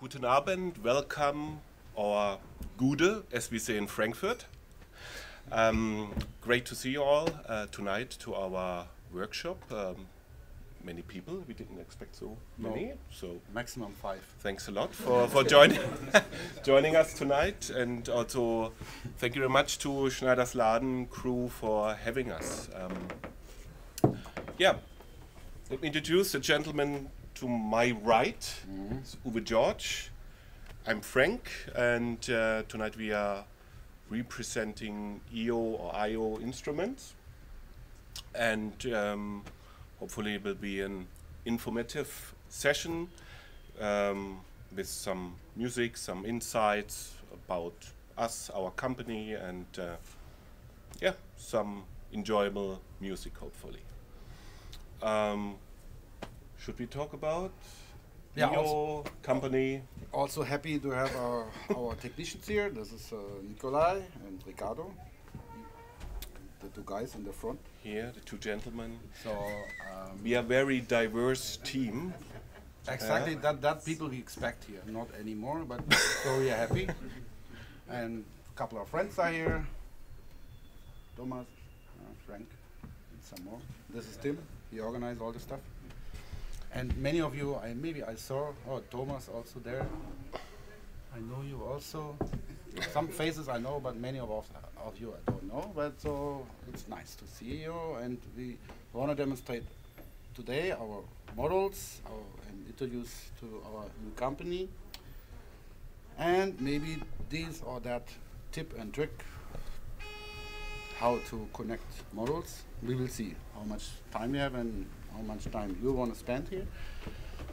Guten Abend, welcome, or Gude, as we say in Frankfurt. Great to see you all tonight to our workshop. Many people, we didn't expect so many. No. So Maximum 5. thanks a lot for joining joining us tonight, and also thank you very much to SchneidersLaden crew for having us. Yeah, let me introduce the gentleman to my right. It's Uwe George. I'm Frank, and tonight we are representing EO or IO instruments, and hopefully it will be an informative session with some music, some insights about us, our company, and yeah, some enjoyable music, hopefully. Should we talk about EO company? Also happy to have our technicians here. This is Nikolai and Ricardo, the two guys in the front. Here, the two gentlemen. So we are a very diverse team. exactly that people we expect here, not anymore. But so we are happy, and a couple of friends are here. Thomas, Frank, and some more. This is Tim. He organized all the stuff. And many of you, maybe I saw, Thomas also there. I know you also. Some faces I know, but many of you I don't know. But so it's nice to see you, and we want to demonstrate today our models and introduce to our new company, and maybe this or that tip and trick how to connect models. We will see how much time we have and how much time you want to spend here.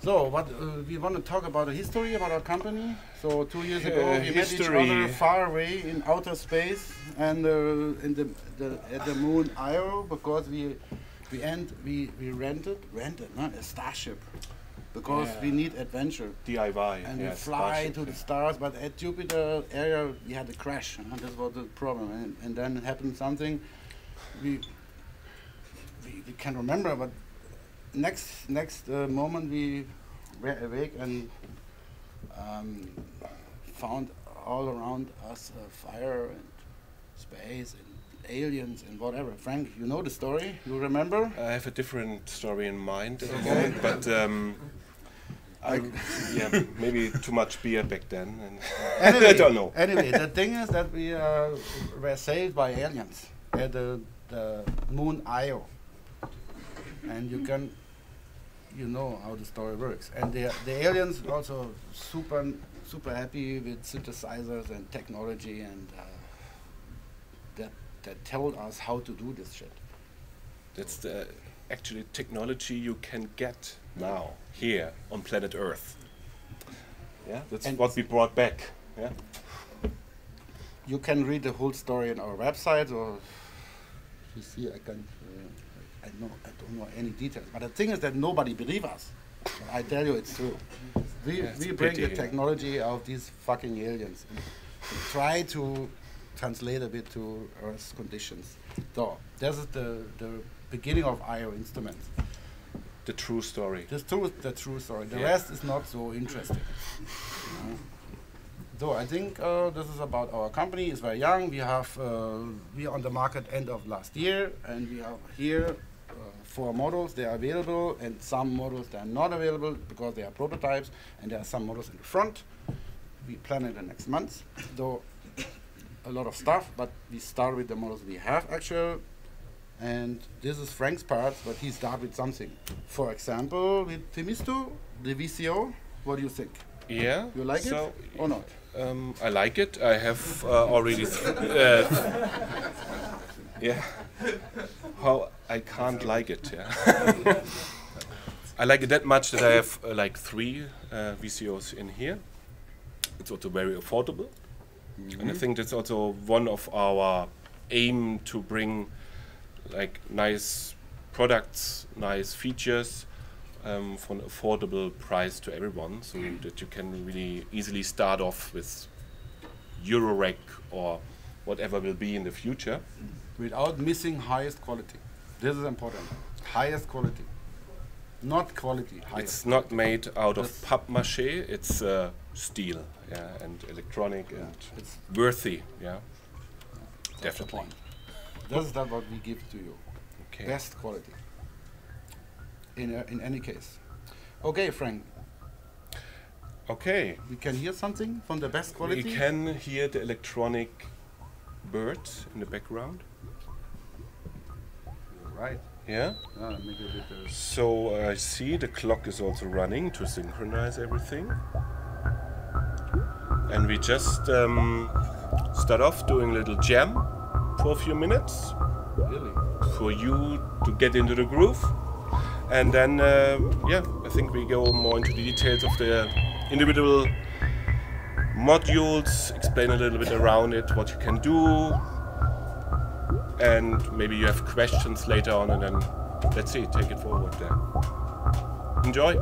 So, what we want to talk about the history about our company. So 2 years ago, we met each other far away in outer space and at the moon Io, because we rented a starship, because we need adventure. DIY. And we fly to the stars, but at Jupiter area we had a crash. That was the problem, and then happened something we can't remember, but next moment we were awake and found all around us fire and space and aliens and whatever. Frank, you know the story? You remember? I have a different story in mind at the moment, but yeah, maybe too much beer back then, and anyway, I don't know. Anyway, the thing is that we were saved by aliens at the moon Io. And you know how the story works. And the aliens also super happy with synthesizers and technology, and that told us how to do this shit. That's the actually technology you can get now here on planet Earth. Yeah, that's what we brought back. Yeah. You can read the whole story on our website, or you see, I don't know any details, but the thing is that nobody believes us. I tell you, it's true. We bring the technology of these fucking aliens and try to translate a bit to Earth's conditions. So this is the beginning of IO instruments. The true story. The true story. The rest is not so interesting. So I think this is about our company. It's very young. We are on the market end of last year, and we have here 4 models. They are available, and some models they are not available because they are prototypes, and there are some models in the front. We plan it the next month. So a lot of stuff, but we start with the models we have actually. And this is Frank's part, but he started with something. For example, with Timisto, the VCO. What do you think? Yeah. You like it or not? I like it. I have already. Yeah. How I can't like it. Yeah. I like it that much that I have like 3 VCOs in here. It's also very affordable, and I think that's also one of our aim to bring like nice products, nice features for an affordable price to everyone, so that you can really easily start off with eurorack or whatever will be in the future. Without missing highest quality. This is important. Highest quality. Not quality. Highest. It's not made out of papier-mâché. It's steel, yeah, and electronic and It's worthy, yeah, that's the definitely. point. That's that what we give to you. Okay. Best quality. In any case. Okay, Frank. Okay. We can hear something from the best quality. We can hear the electronic birds in the background. Right. Yeah. Maybe a bit. So I see the clock is also running to synchronize everything. And we just start off doing a little jam for a few minutes Really. for you to get into the groove. And then, yeah, I think we go more into the details of the individual modules, explain a little bit around it, what you can do, and maybe you have questions later on, and then let's see, take it forward there. Enjoy!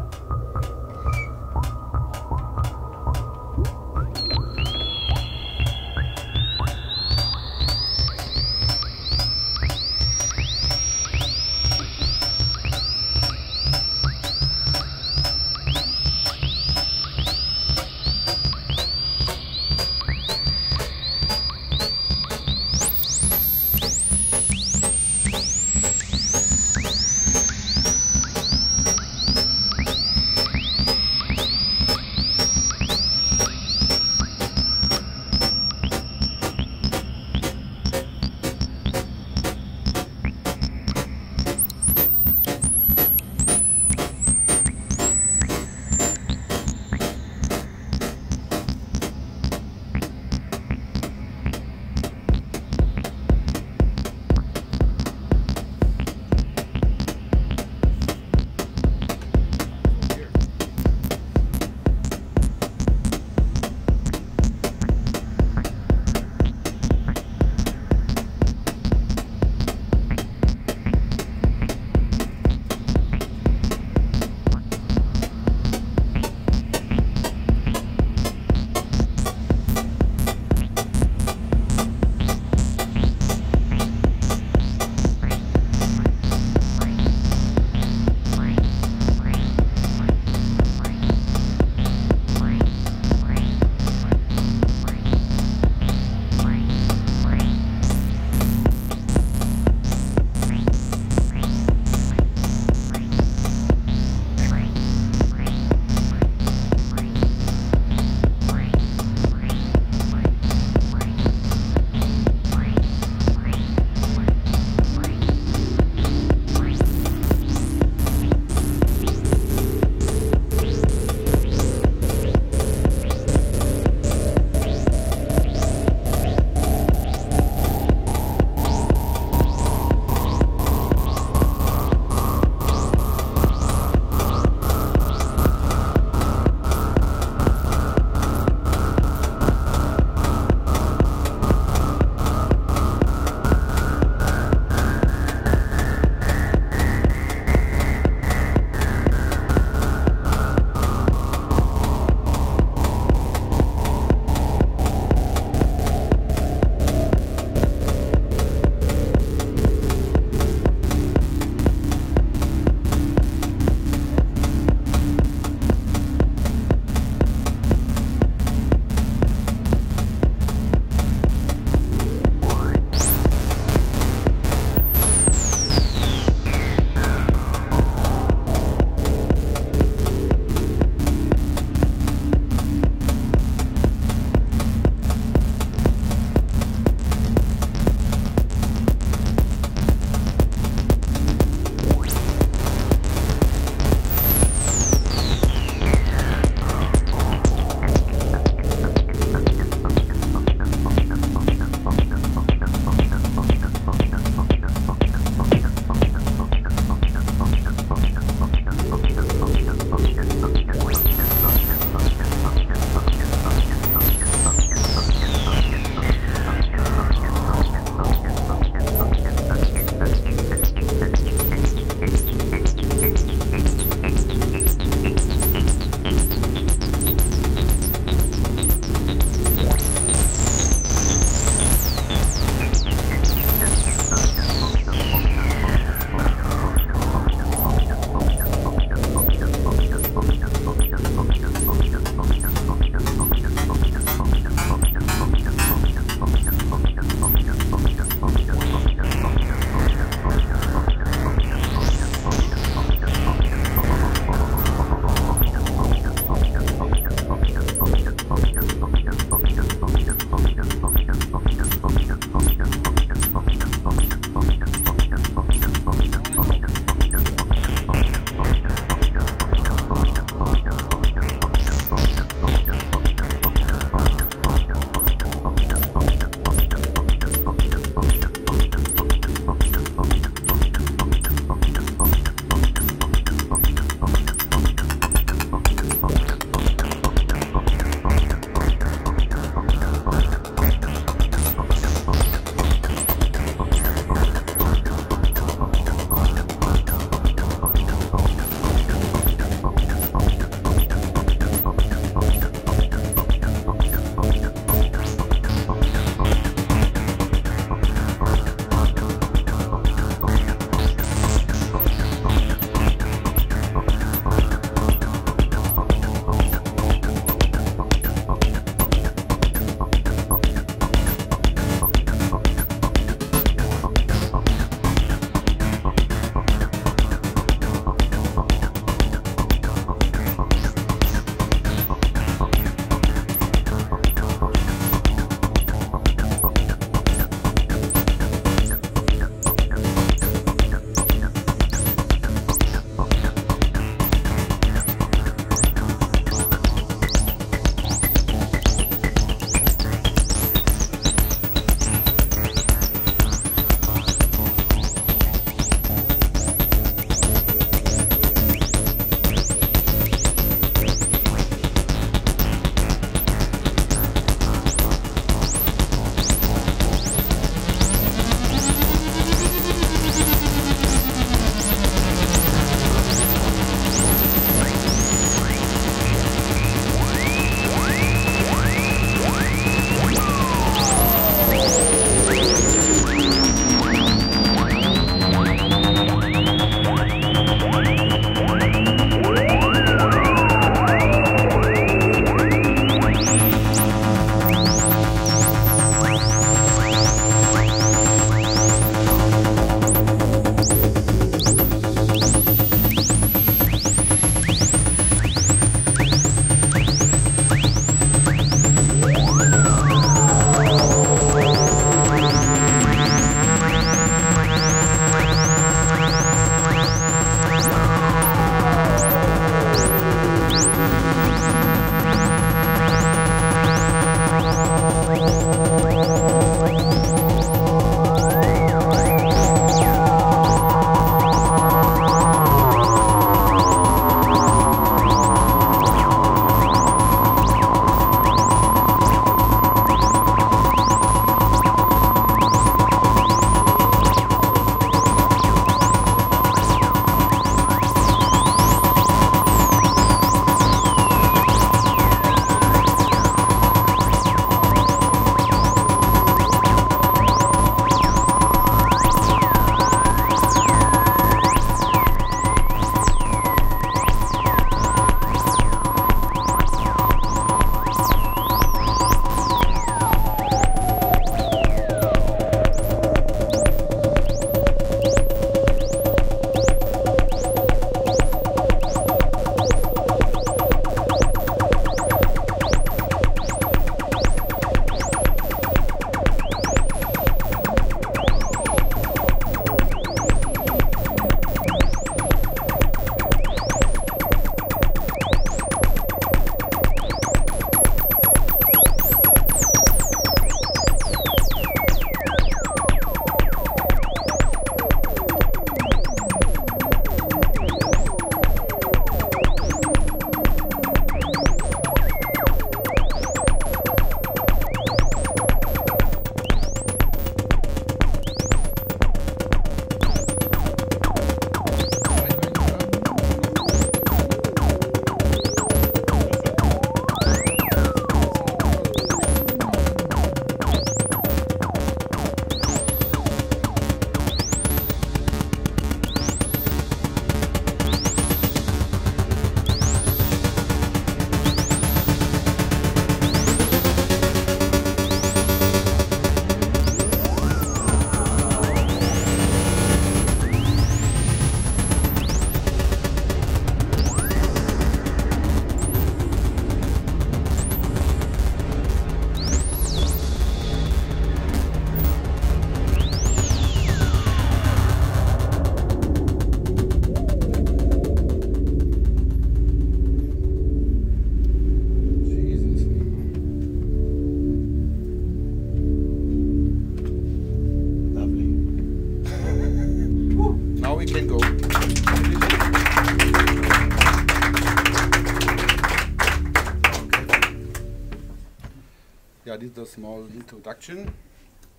that is a small introduction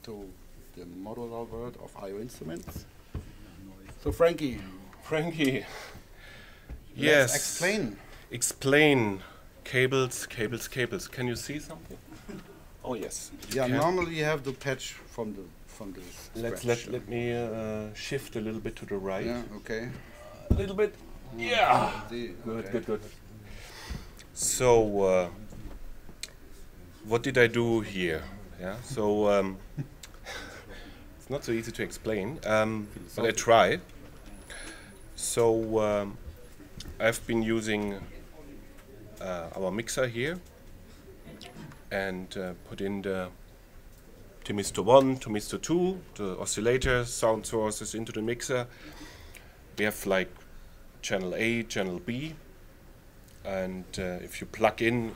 to the modular world of I/O instruments. So Frankie, yes, explain. Cables. Can you see something? Oh yes. Yeah, normally you have the patch from the Let me shift a little bit to the right. Yeah, okay. A little bit. Yeah. Good. So what did I do here? Yeah. So it's not so easy to explain, but I try. So I've been using our mixer here and put in the Thymistor 1, Thymistor 2, the oscillator, sound sources into the mixer. We have like channel A, channel B, and if you plug into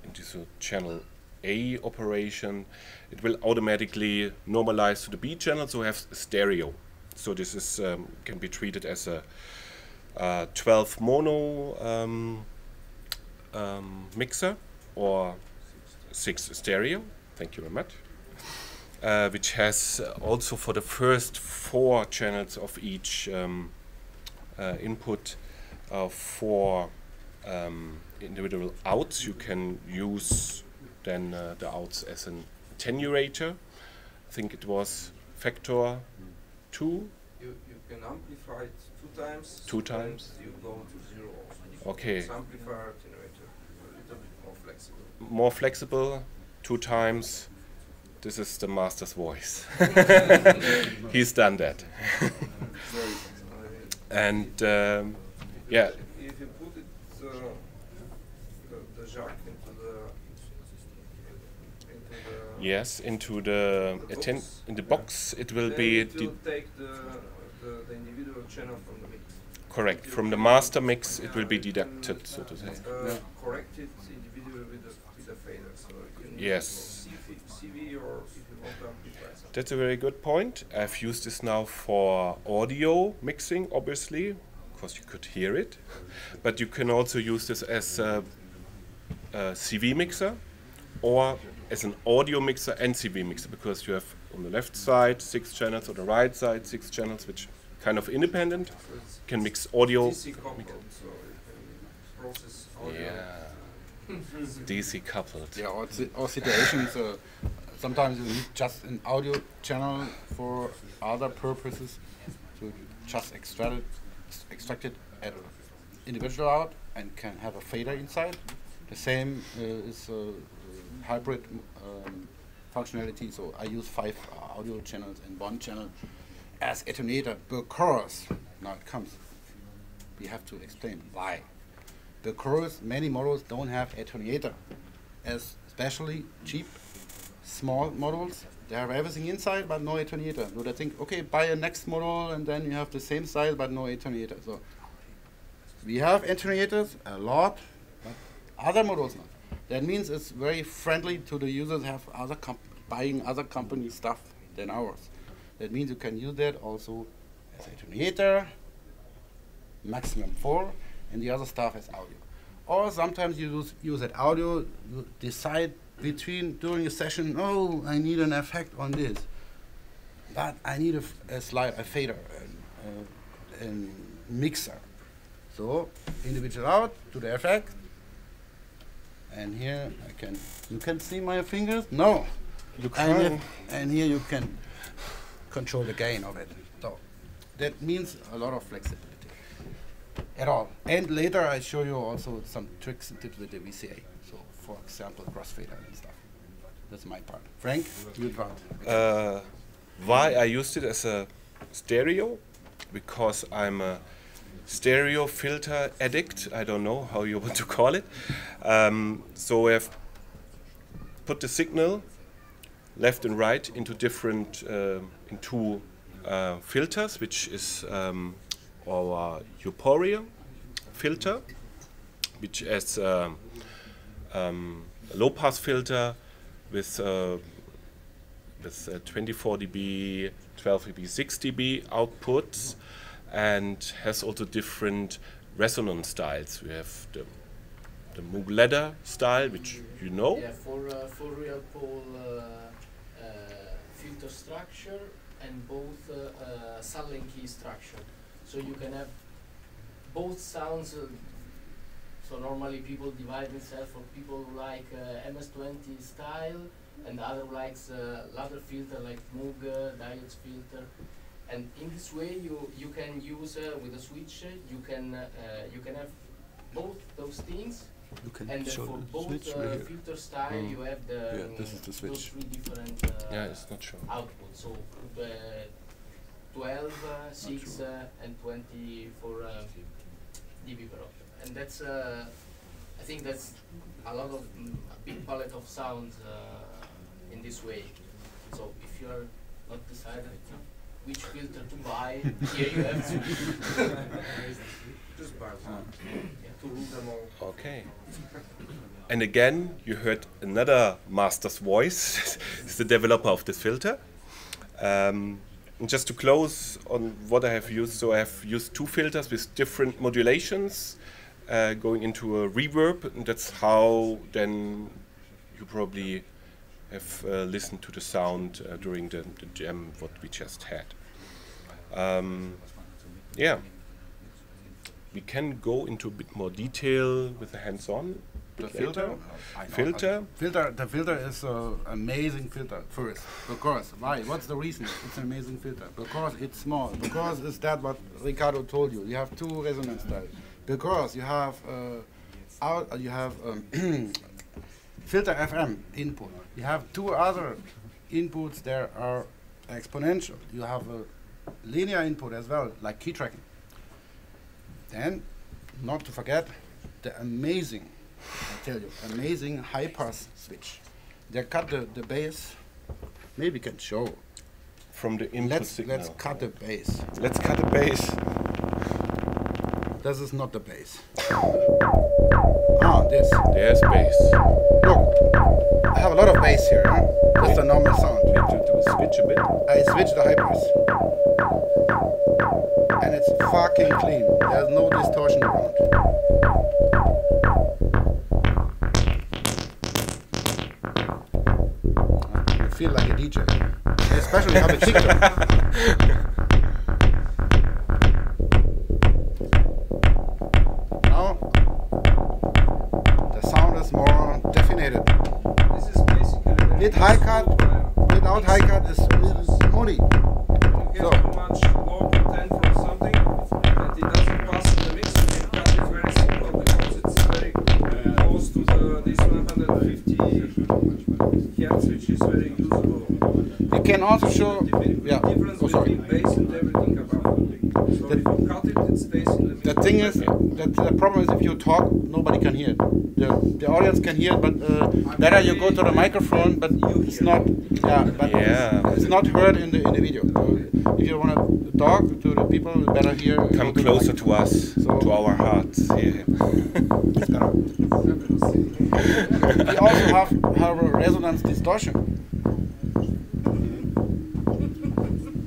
the channel A operation, it will automatically normalize to the B channel, so we have stereo. So this is can be treated as a 12 mono mixer or 6 stereo. Thank you very much. Which has also for the first 4 channels of each input 4 individual outs. You can use then the outs as an attenuator. I think it was factor 2. You can amplify it 2 times. 2 times. You go to 0. Okay. It's amplifier attenuator, a little bit more flexible. More flexible, 2 times. This is the master's voice. He's done that. And yeah. If you put it the jack into the yes, into the in the box, it will then be. It will take the individual channel from the mix. Correct. From the master mix, it will be deducted, so to say. Correct it individually with a fader. So you can Yes. CV or if you want to amplify something. That's a very good point. I've used this now for audio mixing, obviously, because you could hear it. But you can also use this as a CV mixer or as an audio mixer and CV mixer, because you have on the left side 6 channels, on the right side 6 channels, which kind of independent. You can mix audio. DC coupled, so you can process audio. Yeah. DC coupled. Yeah, or situations. Sometimes you need just an audio channel for other purposes. So you just extract it at an individual out and can have a fader inside. The same is hybrid functionality. So I use 5 audio channels and 1 channel as attenuator because now it comes. We have to explain why. Because many models don't have attenuator, especially cheap, small models. They have everything inside but no attenuator. So they think, okay, buy a next model and then you have the same size but no attenuator. So we have attenuators a lot, but other models not. That means it's very friendly to the users have buying other company stuff than ours. That means you can use that also as attenuator, maximum 4, and the other stuff as audio. Or sometimes you use that audio, you decide during a session, oh, I need an effect on this, but I need a fader, and mixer. So individual out to the effect, and here you can see my fingers? No. You can. And here you can control the gain of it. So that means a lot of flexibility at all. And later I show you also some tricks and tips with the VCA. So for example, crossfader and stuff. That's my part. Frank, your part. Why I used it as a stereo? Because I'm a stereo filter addict. I don't know how you want to call it. So we have put the signal left and right into different into filters, which is our Euphoria filter, which is a low-pass filter with 24 dB, 12 dB, 6 dB outputs, and has also different resonance styles. We have the the Moog leather style, which you know. Yeah, for real pole filter structure and both silent key structure. So you can have both sounds. So normally people divide themselves for people who like MS-20 style, and the other who likes ladder filter like Moog diodes filter. And in this way, you can use with a switch. You can have both those things. You can And show for the both switch right here. filter style, you have the this is the those switch. 3 different Yeah, it's not sure. outputs. So 12, 6, and 20 for dB per octave. And that's I think that's a lot of a big palette of sounds in this way. So if you're not decided which filter to buy, here you have to. Just buy one to rule them all. Okay. And again, you heard another master's voice. It's the developer of this filter. And just to close on what I have used, so I have used 2 filters with different modulations going into a reverb, and that's how then you probably have listened to the sound during the jam what we just had. Yeah, we can go into a bit more detail with the hands-on. The filter? The filter is an amazing filter first. Because, why? What's the reason it's an amazing filter? Because it's small. Because it's that what Ricardo told you. You have 2 resonance styles. Because you have filter FM input. You have 2 other inputs there are exponential. You have a linear input as well, like key tracking. Then, not to forget, the amazing, I tell you, amazing high pass switch. They cut the bass. Maybe we can show. From the input signal. Let's cut the bass. Let's cut the bass. This is not the bass. This. There's bass. Look, I have a lot of bass here. Huh? That's the normal sound. To switch a bit. I switch the high pass. And it's fucking clean. There's no distortion around. You feel like a DJ. Especially have a kick drum. Now, the sound is more definited. This is basically With high cut, without high cut is moody. you So- get too much low content from something that it doesn't pass in the mix. You can cut it very simple because it's very close to this 150 hertz, which is very usable. You can also show, yeah, Difference oh sorry. between bass and everything above. So if you cut it, it stays in the mix. The thing is, that the problem is if you talk, nobody can hear it. The audience can hear it, but better you go to the microphone, but it's not, it's not heard in the video. So if you want to talk to the people, better hear. Come closer to us, to our hearts here. We also have a resonance distortion.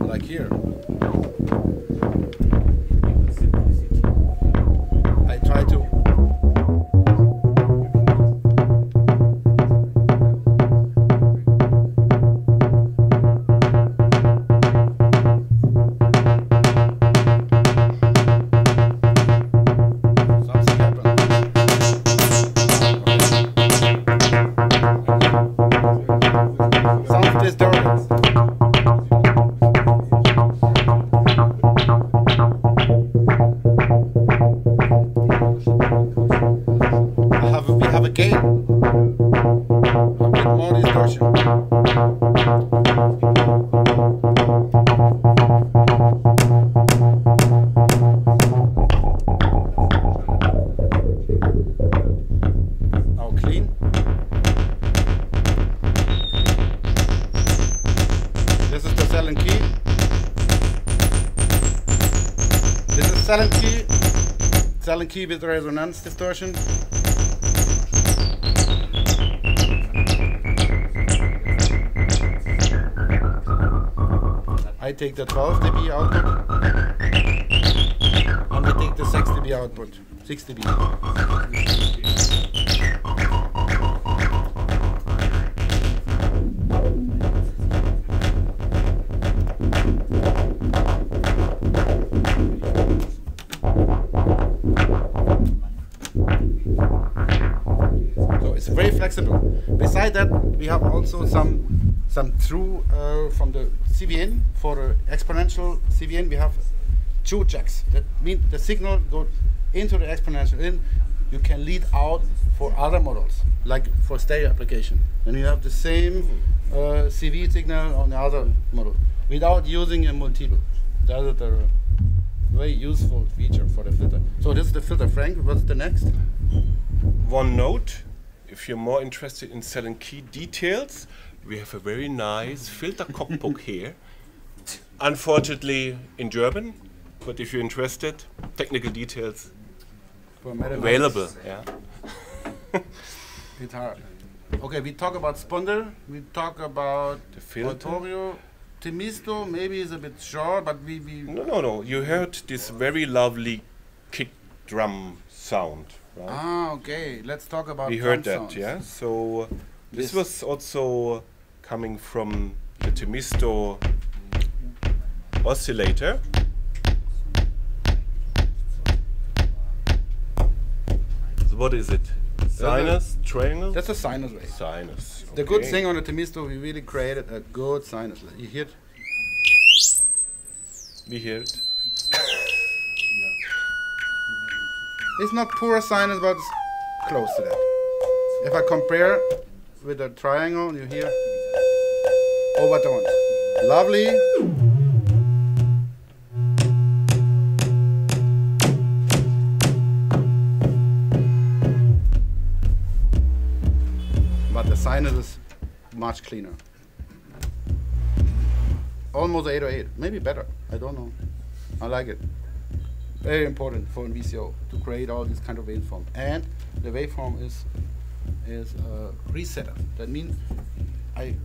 Like here. I try to. Something happened. Sounds distorted. We have a gain. A bit more distortion. Now clean. This is the silent key. This is silent key. Silent key with resonance distortion. I take the 12 dB output and I take the 6 dB output. 6 dB. flexible. Beside that, we have also some through from the CVN for the exponential CVN. We have 2 jacks. That means the signal goes into the exponential in. You can lead out for other models, like for stereo application. And you have the same CV signal on the other model without using a multiple. That is the very useful feature for the filter. So this is the filter. Frank, what's the next? One note, if you're more interested in selling key details, we have a very nice filter cookbook here. Unfortunately in German, but if you're interested, technical details available. Yeah. It's hard. Okay, we talk about Spondel, we talk about The filter. Autorio. Temisto maybe is a bit short, but we No. You heard this very lovely kick drum sound, right? Ah, okay. Let's talk about We drum heard that, sounds. yeah. So this This- was also coming from the Temisto oscillator. So what is it? Sinus, triangle? That's a sinus wave. Sinus. The good okay. thing on the Temisto, we really created a good sinus. You hear it? We hear it. It's not pure sinus, but it's close to that. If I compare with the triangle, you hear overtones. Lovely. But the sinus is much cleaner. Almost 808, maybe better. I don't know. I like it. Very important for a VCO to create all this kind of waveform. And the waveform is resetter. That means I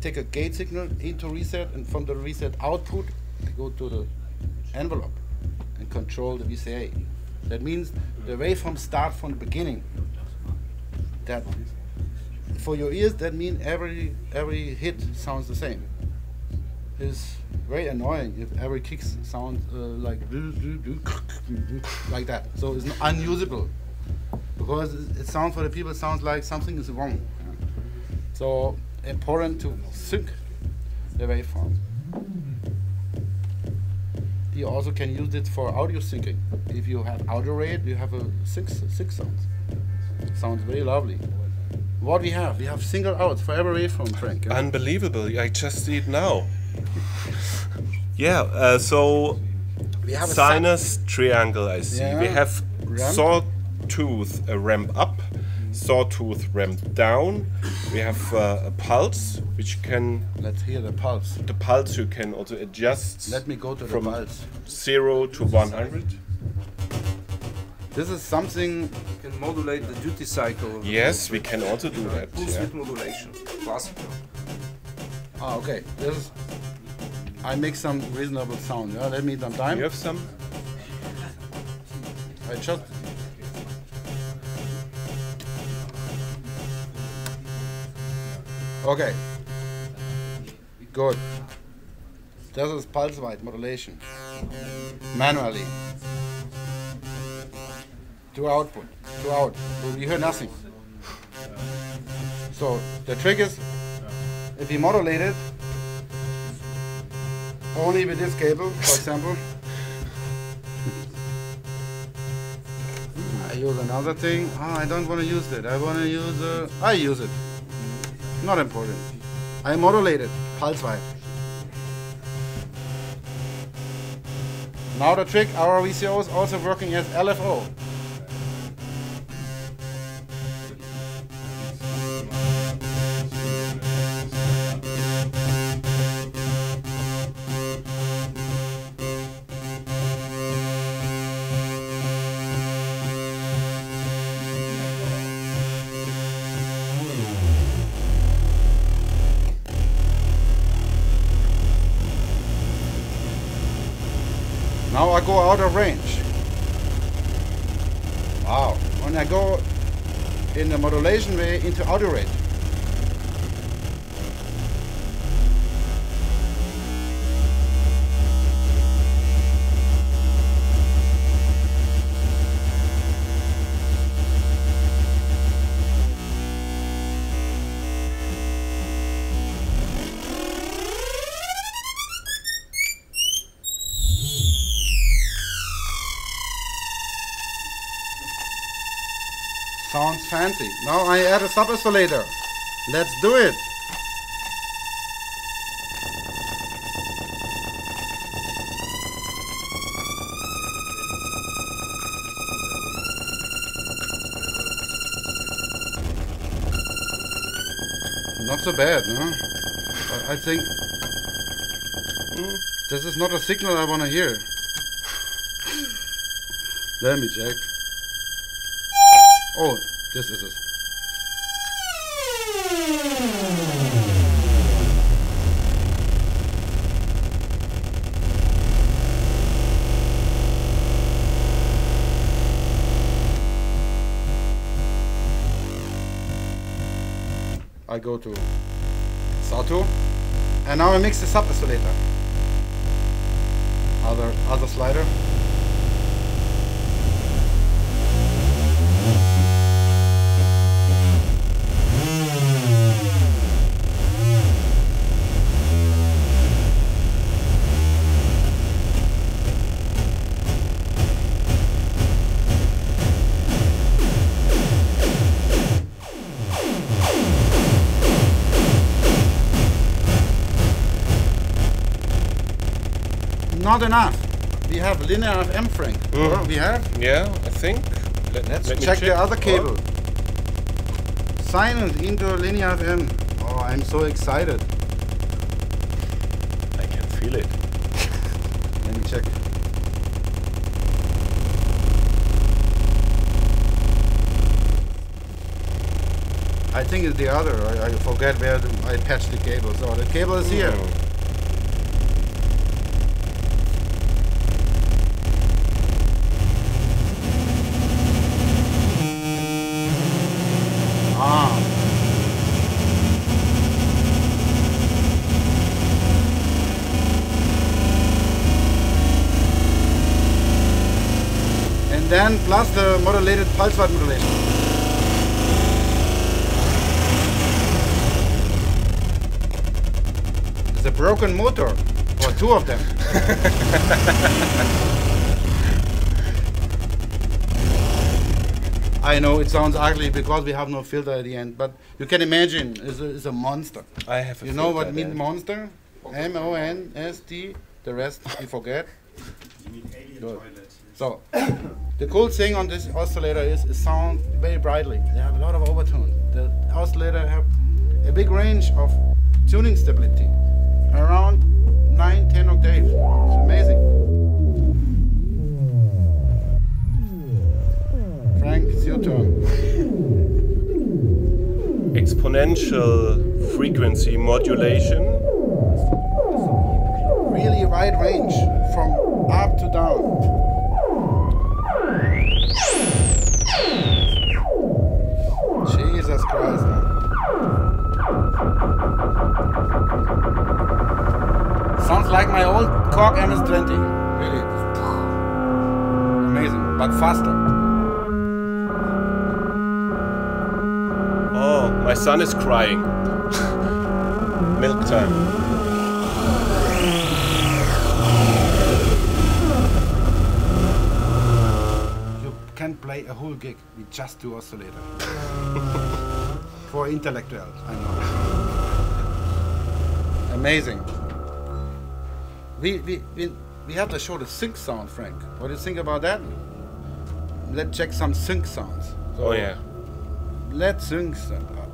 take a gate signal into reset, and from the reset output, I go to the envelope and control the VCA. That means the waveform starts from the beginning. That for your ears, that means every hit sounds the same. It's very annoying if every kick sounds like that. So it's not unusable because it sounds for the people. It sounds like something is wrong. Yeah. So important to sync the waveform. You also can use it for audio syncing. If you have audio rate, you have a six sounds. Sounds very lovely. What we have single outs for every waveform, Frank. Yeah? Unbelievable. I just see it now. Yeah, so We have a sinus triangle, I see. Yeah. We have Ramp. sawtooth ramp up, sawtooth ramp down. We have a pulse, which can, Let's hear the pulse. the pulse you can also adjust Let me go to the from pulse. 0 to 100. This is something. You can modulate the duty cycle. Yes, we can also do that. Pulse Yeah. width modulation, classical. Ah, okay. This is. I make some reasonable sound. Yeah, let me some time. You have some? I just. Okay. Good. This is pulse width modulation. Manually. To output. To out. So you hear nothing. So the trick is, if you modulate it, only with this cable, for example. I use another thing. Oh, I don't want to use that. I want to use. I use it. Not important. I modulate it. Pulse width. Now the trick. Our VCO is also working as LFO. Now I go out of range. Wow. When I go in the modulation way into audio rate. Sounds fancy. Now I add a sub-oscillator. Let's do it. Not so bad, no? But I think this is not a signal I want to hear. Let me check. Oh, this is it. I go to Sato, and now I mix the sub-oscillator. Other slider. Not enough. We have linear FM, Frank. Or we have. Yeah, I think. Let's let me check the other cable. Oh. Silent into linear FM. Oh, I'm so excited. I can feel it. Let me check. I think it's the other. I forget where I patched the cable. So the cable is here. And then plus the modulated pulse width modulation. It's a broken motor, or two of them. I know it sounds ugly because we have no filter at the end, but you can imagine it's a monster. I have a You know what filter means there. monster? M-O-N-S-T. The rest you forget. Good. So, the cool thing on this oscillator is it sounds very brightly. They have a lot of overtone. The oscillator have a big range of tuning stability, around 9-10 octaves. It's amazing. Frank, it's your turn. Exponential frequency modulation. Really wide range from up to down. Jesus Christ. Sounds like my old Korg MS-20. Really. Amazing, but faster. Oh, my son is crying. Milk time. You can play a whole gig with just two oscillators. For intellectuals, I know. Amazing. We have to show the sync sound, Frank. What do you think about that? Let's check some sync sounds. Oh yeah. Let's sync.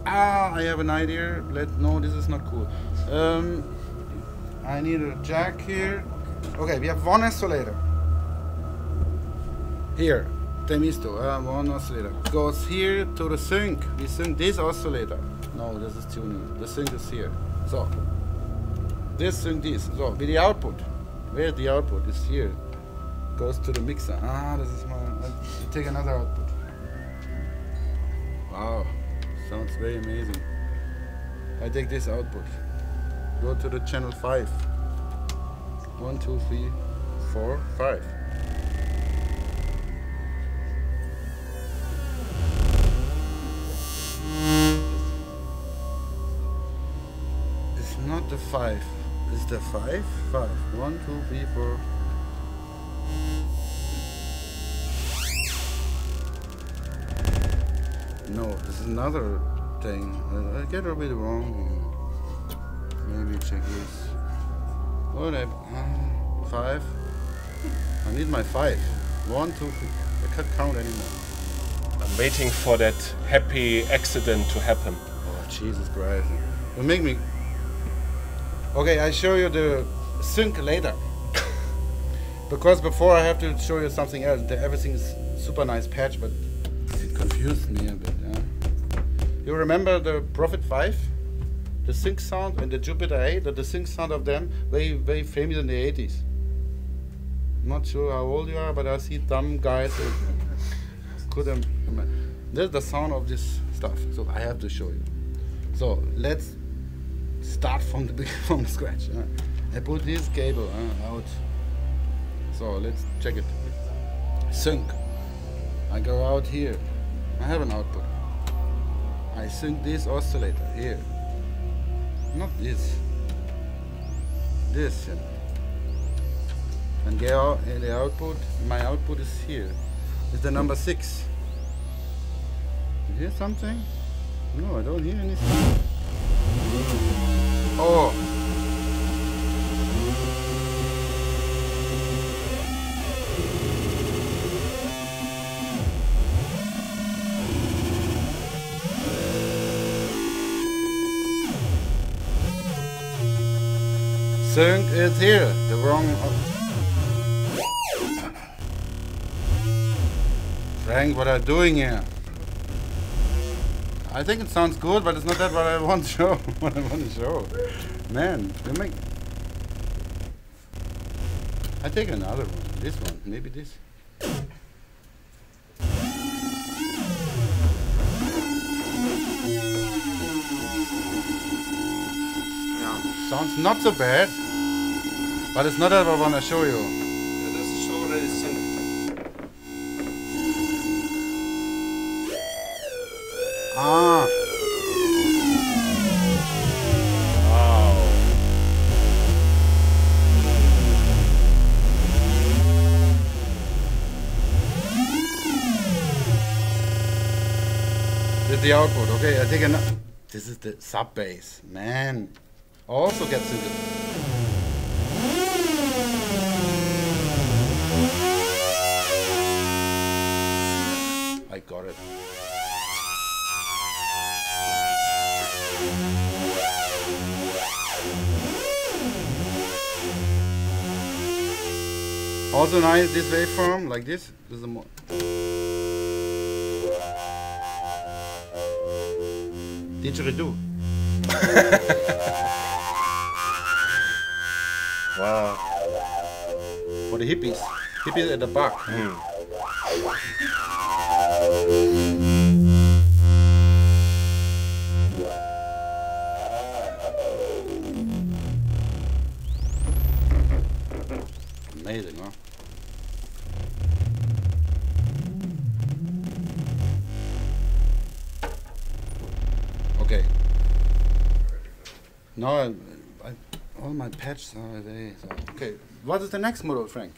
I have an idea. No, this is not cool. I need a jack here. Okay, we have one oscillator. Here, Temisto, one oscillator. Goes here to the sync. We sync this oscillator. No, this is tuning. The sync is here. So, this sync this. So, with the output. Where's the output? It's here. Goes to the mixer. This is my... I'll take another output. Wow, sounds very amazing. I take this output. Go to the channel 5. 1, 2, 3, 4, 5. It's not the 5. It's the 5? 5. 1, 2, 3, 4. No, this is another thing. I get a bit wrong here. Maybe check this. What? 5. I need my 5. 1, 2, 3. I can't count anymore. I'm waiting for that happy accident to happen. Oh, Jesus Christ. You make me... Okay, I show you the sync later. Because before I have to show you something else. Everything is super nice patch, but it confused me a bit. Yeah? You remember the Prophet 5? The sync sound and the Jupiter 8? The sync sound of them, very famous in the 80s. Not sure how old you are, but I see dumb guys who couldn't. This is the sound of this stuff, so I have to show you. So let's start from the from scratch. I put this cable out. So let's check it. Sync. I go out here. I have an output. I sync this oscillator here. Not this. This. And the output, my output is here. It's the number 6. You hear something? No, I don't hear anything. Oh! Sync is here. The wrong... Frank, what are you doing here? I think it sounds good, but it's not that what I want to show. What I want to show. Man, you make... I take another one. This one. Maybe this. Yeah. Sounds not so bad. But it's not that I want to show you. Yeah, das ist schon already synced. Ah. Wow. This is the output. Okay, I take another. This is the sub bass. Man. Also gets into. I got it. Also nice, this waveform, like this. This is a more. Didgeridoo. Wow. For the hippies. Hippies at the back. Amazing, huh? Okay. No, all my patches are there. So. Okay, what is the next model, Frank?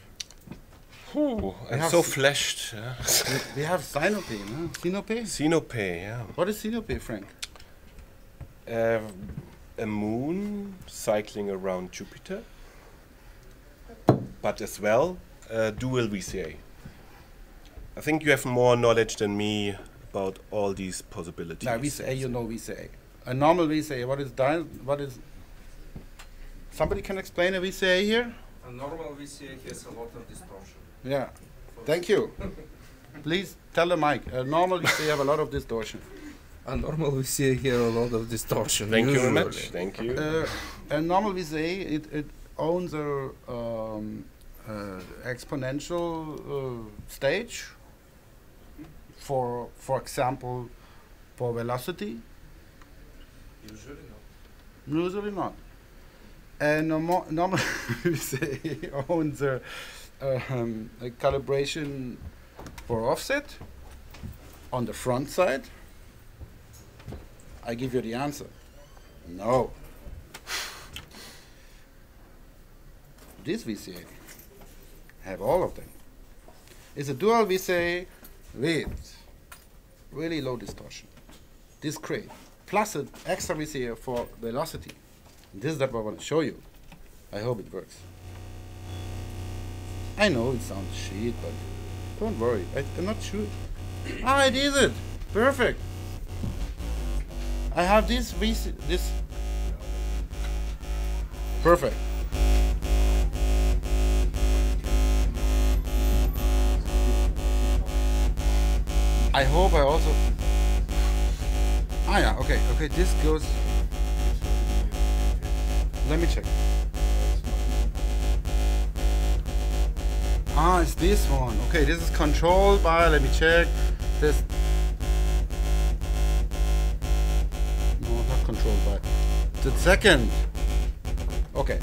I'm so flashed. Yeah. We have Sinope, huh? Sinope? Sinope, yeah. What is Sinope, Frank? A moon cycling around Jupiter, but as well dual VCA. I think you have more knowledge than me about all these possibilities. Now VCA, you know VCA. A normal VCA, what is... Somebody can explain a VCA here? A normal VCA has a lot of distortion. Yeah, thank you. Please tell the mic. A normal VCA have a lot of distortion. A normal VCA here a lot of distortion. Thank you very much. Thank you. A normal VCA, it owns a exponential stage. For example, for velocity. Usually not. Usually not. And normal VCA owns a calibration for offset on the front side. I give you the answer. No. This VCA have all of them. It's a dual VCA with really low distortion. Discrete. Plus an extra VCA for velocity. And this is what I want to show you. I hope it works. I know it sounds shit, but don't worry. I'm not sure. Ah, it is it. Perfect. I have this this. Perfect. I hope I also. Ah, yeah. Okay. Okay. This goes. Let me check. Ah, it's this one. Okay, this is controlled by. Let me check. This. No, not controlled by. The second. Okay.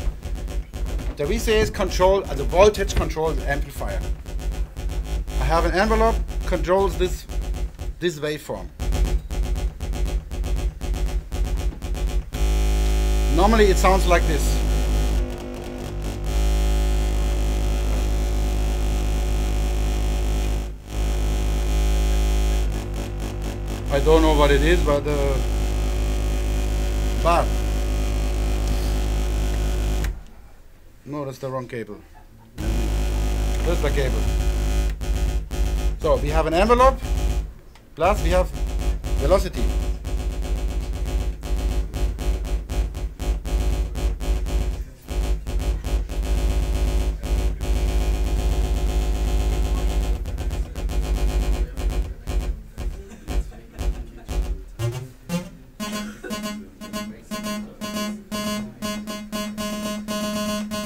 The VCA is controlled as a voltage controlled amplifier. I have an envelope controls this waveform. Normally it sounds like this. I don't know what it is, but no, that's the wrong cable. That's the cable. So we have an envelope, plus we have velocity.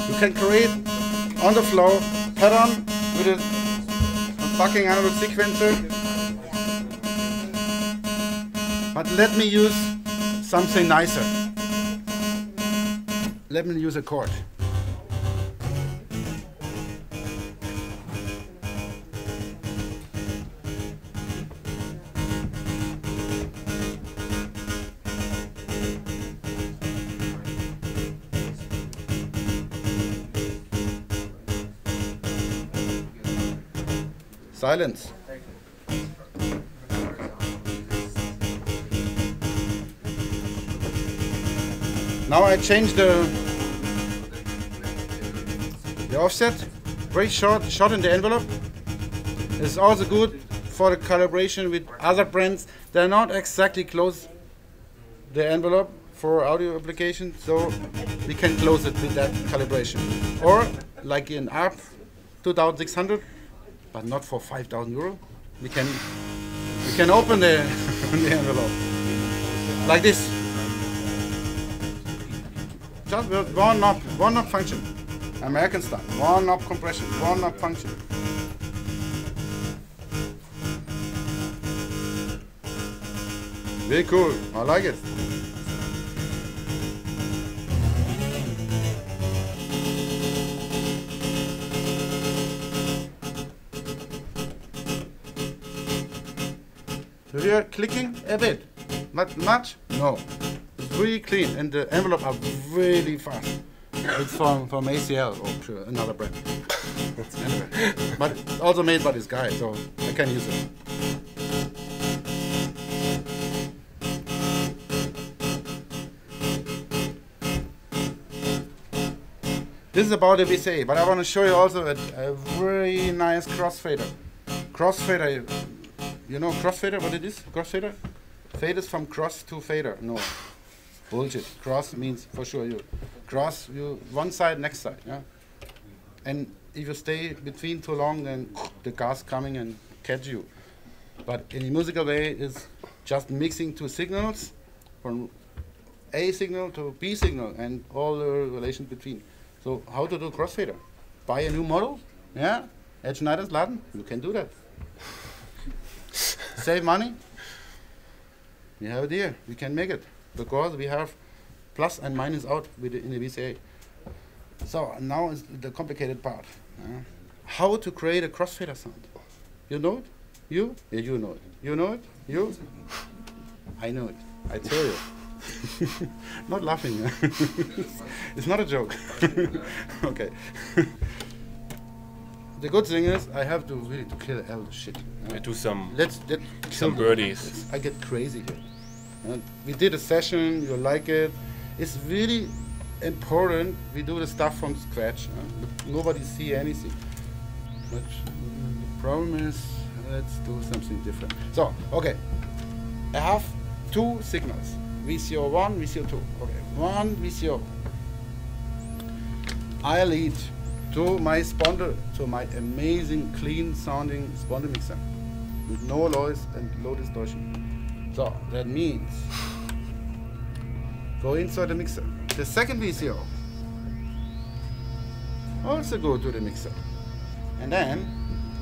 You can create on the floor pattern with a fucking analog sequencer. But let me use something nicer. Let me use a chord. Silence. Now I change the offset. Very short in the envelope. It's also good for the calibration with other brands. They're not exactly close the envelope for audio application, so we can close it with that calibration. Or like in ARP 2600. But not for 5,000 euro. We can open the, the envelope like this. Just with one knob function. American style. One knob compression. One knob function. Very cool. I like it. We are clicking a bit, not much. No, it's really clean, and the envelope are really fast. It's from ACL or sure, another brand. Anyway, but also made by this guy, so I can use it. This is about the VCA, but I want to show you also a very nice crossfader. Crossfader. You know crossfader, what it is? Crossfader? Fade is from cross to fader. No. Bullshit. Cross means for sure you cross you one side, next side. Yeah? And if you stay between too long, then the gas coming and catch you. But in a musical way, it's just mixing two signals from A signal to B signal and all the relations between. So how to do crossfader? Buy a new model, yeah? At SchneidersLaden, you can do that. Save money. We have it here. We can make it because we have plus and minus out with in the VCA. So now is the complicated part. How to create a crossfader sound? You know it? You? Yeah, you know it. You know it? You? I know it. I tell you. Not laughing. It's not a joke. Okay. the good thing is I have to really to kill all the shit. I do some Let's kill birdies. I get crazy here. We did a session, you like it. It's really important we do the stuff from scratch. Nobody see anything. But the problem is, let's do something different. So, okay. I have two signals. VCO1, VCO2. Okay, one VCO. I lead to my sponder, to my amazing clean sounding sponder mixer with no noise and low distortion. So that means go inside the mixer. The second VCO also go to the mixer. And then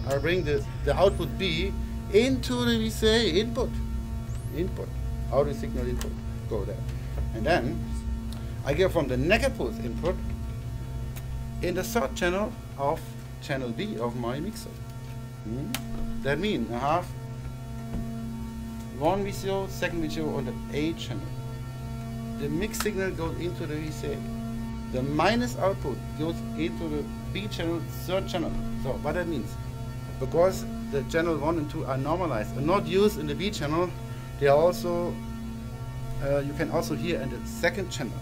I bring the output B into the VCA input. Audio signal input. Go there. And then I get from the negative input in the third channel of channel B of my mixer. That means I have one VCO, second VCO on the A channel. The mix signal goes into the VCA. The minus output goes into the B channel, third channel. So what that means? Because the channel 1 and 2 are normalized and not used in the B channel, they are also, you can also hear in the second channel.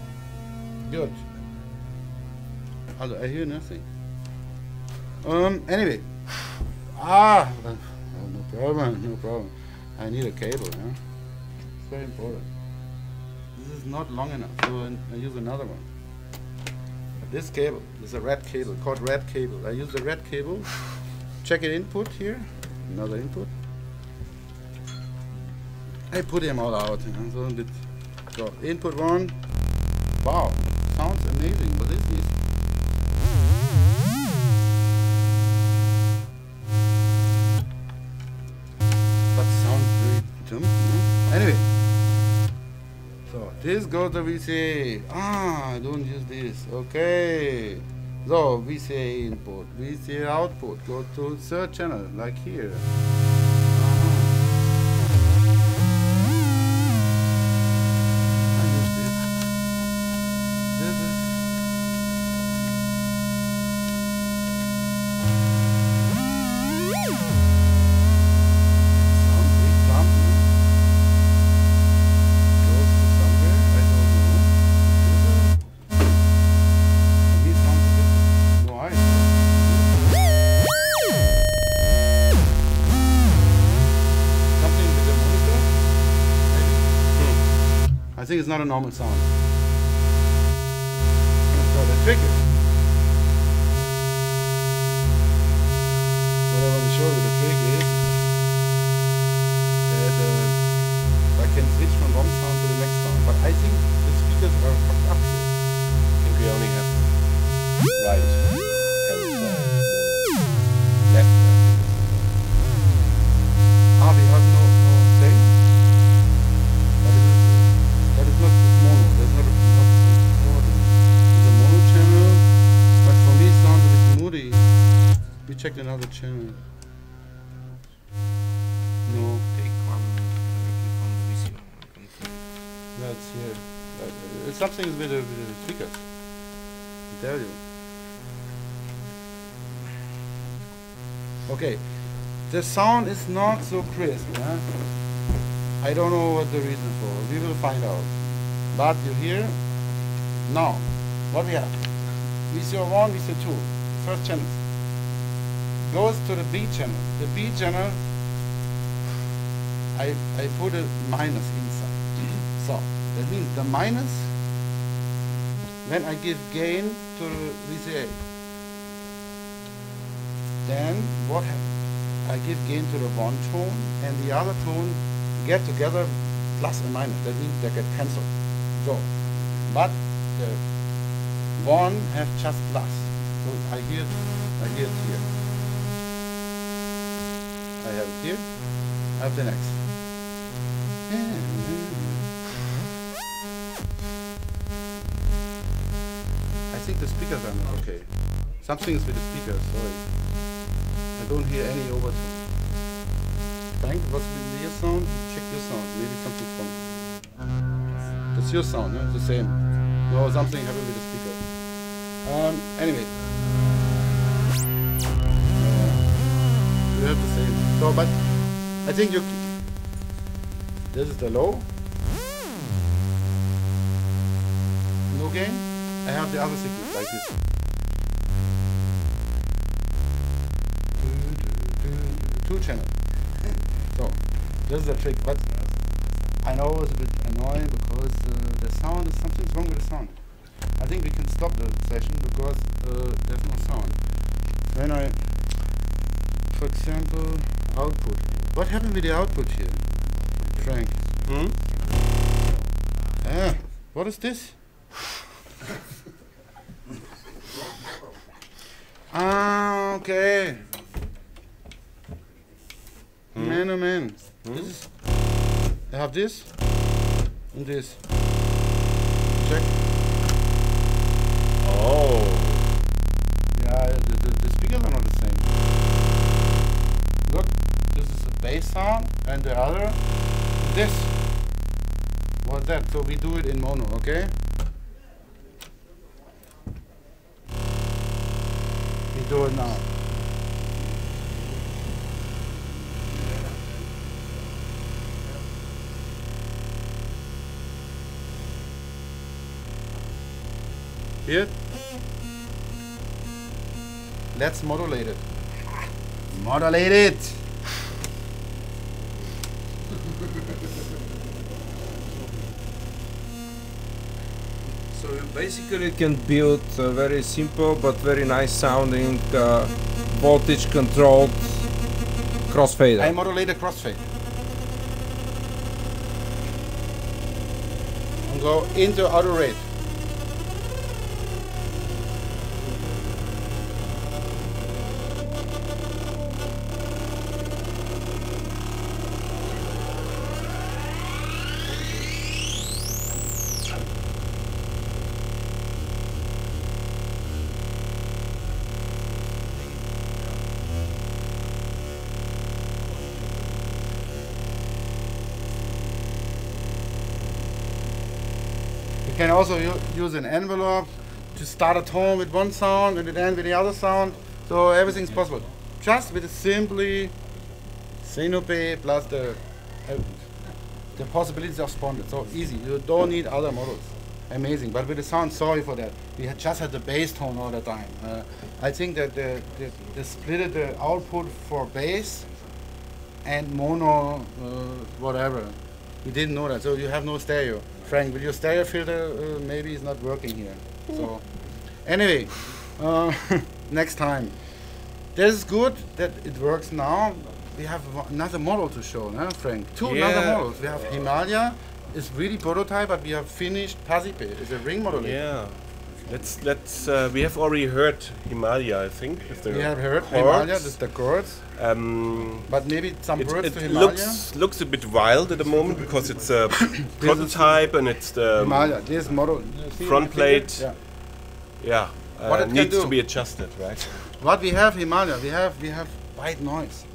Good. Also, I hear nothing. Anyway. No problem. I need a cable, yeah? It's very important. This is not long enough, so I use another one. This cable is a red cable, called red cable. I use the red cable. Check it input here, another input. I put them all out. So input 1. Wow, sounds amazing. What is this? But sounds very dumb. Anyway, so this goes to VCA. I don't use this. Okay. So VCA input, VCA output, go to third channel, like here. I use this. This is sounds very dumb, goes to somewhere, I don't know. For me it sounds a bit noise. Something with the monitor, maybe? I think it's not a normal sound. So the trick is, what I want to show you, the trick is that I can switch from one sound to the next sound, but I think the speakers are fucked up here. I think we only have right and left. We have no thing. But it's not mono. There's not recording. There's a mono channel, but for me it sounds a bit moody. We checked another channel. No. Take one directly from the VCO. That's here. It's something with the speakers. I tell you. Okay. The sound is not so crisp. Huh? I don't know what the reason for. We will find out. But you hear? Now, what we have? VCO1, VCO2, first channel. Goes to the B channel. The B channel, I put a minus inside. So, that means the minus, when I give gain to the VCA, then what happens? I give gain to the one tone and the other tone get together plus and minus. That means they get cancelled. So, but the one has just plus. So I hear it here. I have it here. I have the next. I think the speakers are not okay. Something is with the speakers. Sorry. I don't hear any overtone. Frank, what's with your sound? Check your sound. Maybe something from. That's your sound, no? It's the same. No, something happened with the speaker. Anyway. you have the same. So, but I think you. This is the low. No gain. I have the other signal like this. Two channel. So this is a trick, but I know it's a bit annoying because the sound is something's wrong with the sound. I think we can stop the session because there's no sound. When I, for example, output. What happened with the output here, Frank? Hmm? What is this? Okay. Man, oh man. This is, I have this and this. Check. Oh. Yeah, the speakers are not the same. Look, this is a bass sound and the other, this. What's that? So we do it in mono, okay? We do it now. Here. Let's modulate it. Modulate it! So you basically can build a very simple but very nice sounding voltage controlled crossfader. I modulate a crossfade. And go into auto rate. You can also use an envelope to start at home with one sound and then end with the other sound. So everything's possible. Just with a simply synope plus the possibilities of sponsored. So easy. You don't need other models. Amazing. But with the sound, sorry for that. We had just had the bass tone all the time. I think that they split the output for bass and mono, whatever. We didn't know that. So you have no stereo. Frank, with your stereo filter, maybe it's not working here. So, anyway, next time. This is good that it works now. We have another model to show, no, Frank? Two another models. We have Himalaya, it's really prototype, but we have finished Pasipe. It's a ring model. Yeah. Let's. We have already heard Himalaya, I think. We have heard Himalaya. This is the chords. But maybe some words to Himalaya. Looks a bit wild at the moment because it's a prototype and it's the Himalaya. This model front plate. Yeah. What it needs to be adjusted, right? What we have Himalaya. We have white noise.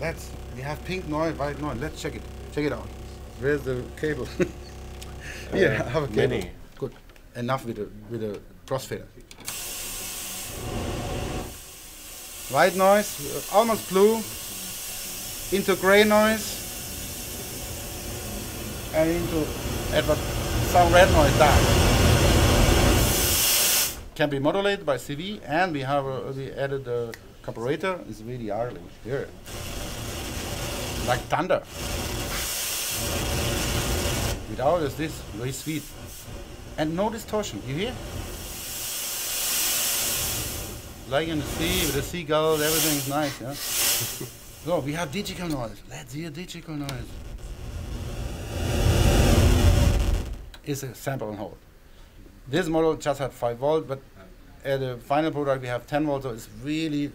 We have pink noise, white noise. Let's check it. Check it out. Where's the cable? Here, have a cable. Many. Good. Enough with the crossfader. White noise, almost blue, into gray noise, and into some red noise dark. Can be modulated by CV, and we added the carburetor. It's really ugly. Here, like thunder. Without is this very sweet, and no distortion. You hear? Like in the sea, with the seagulls, everything is nice, yeah? So, we have digital noise. Let's hear digital noise. It's a sample and hold. This model just had 5 volts, but at the final product we have 10 volts, so it's really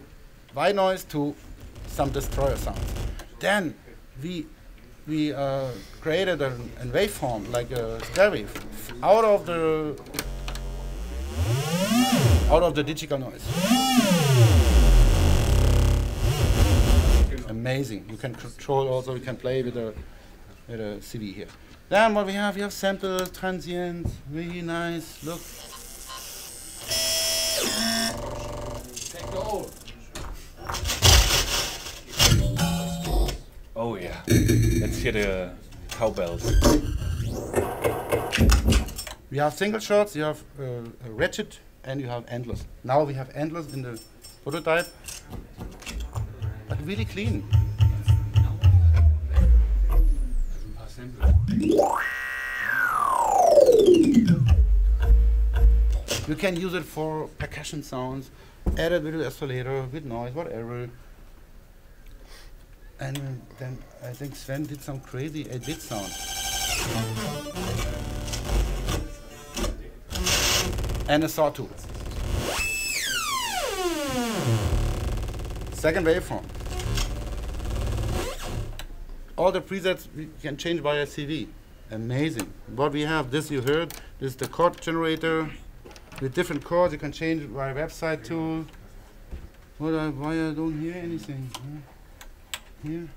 white noise to some destroyer sounds. Then we created a waveform, like a square wave, out of the digital noise. Amazing. You can control also, you can play with a CV here. Then what we have samples, transients, really nice. Look. Let's hear the cowbells. We have single shots, you have a ratchet, and you have endless. Now we have endless in the prototype, but really clean. You can use it for percussion sounds, add a little oscillator with noise, whatever. And then I think Sven did some crazy 8-bit sound. And a sawtooth. Second waveform. All the presets we can change via CV. Amazing. What we have, this you heard, this is the chord generator. With different chords you can change it via website tool. Why I don't hear anything? Here?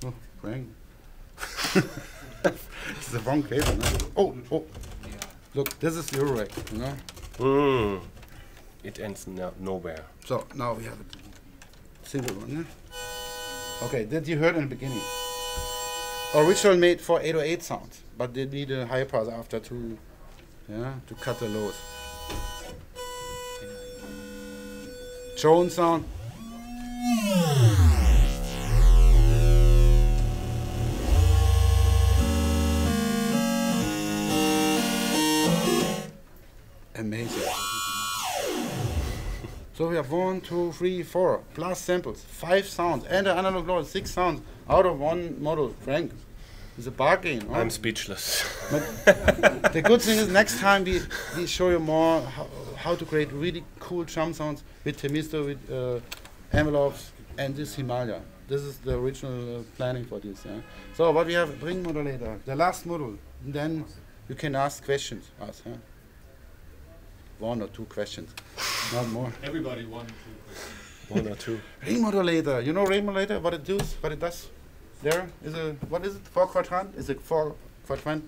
Oh, Frank. It's the wrong cable, no? Oh. Look, this is eurorack, you know? It ends nowhere. So now we have a single one, yeah? Okay, that you heard in the beginning. Original made for 808 sounds, but they need a high pass after to cut the lows. Drone sound. Amazing. So we have 1, 2, 3, 4 plus samples, 5 sounds, and an analog load, 6 sounds out of one model. Frank, it's a bargain. Huh? I'm speechless. But the good thing is next time we show you more how to create really cool drum sounds with thermistor, with envelopes, and this Himalaya. This is the original planning for this. Yeah? So what we have, ring modulator, the last model, and then you can ask questions. Huh? 1 or 2 questions, not more. Everybody 1 or 2 questions. 1 or 2. Ring modulator. You know ring modulator? What it does? What it does? There is a, what is it? 4 quadrant? Is it 4 quadrant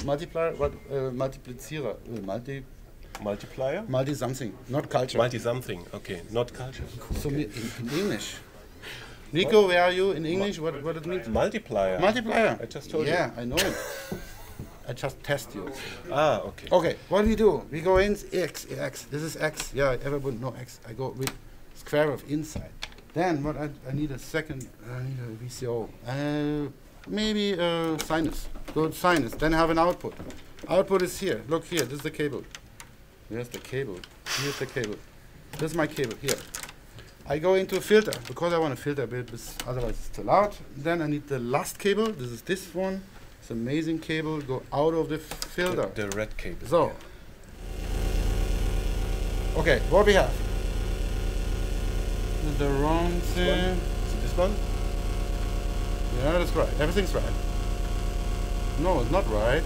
multiplier? What multiplizierer? Multiplier? Multi something, not culture. Multi something. Okay, not culture. So in English. Nico, where are you in English? What it means? Multiplier. Multiplier. I just told you. Yeah, I know it. I just test you. Ah, okay. Okay, what do we do? We go in X. This is X. Yeah, everyone know X. I go with square of inside. Then what I need a second. I need a VCO. Maybe sinus. Go to sinus. Then have an output. Output is here. Look here. This is the cable. Here's the cable. Here's the cable. This is my cable here. I go into a filter because I want to filter a bit. Otherwise it's too loud. Then I need the last cable. This is this one. It's an amazing cable. Go out of the filter. The red cable. So. Okay, what we have? The wrong thing. Is it this one? Yeah, that's right. Everything's right. No, it's not right.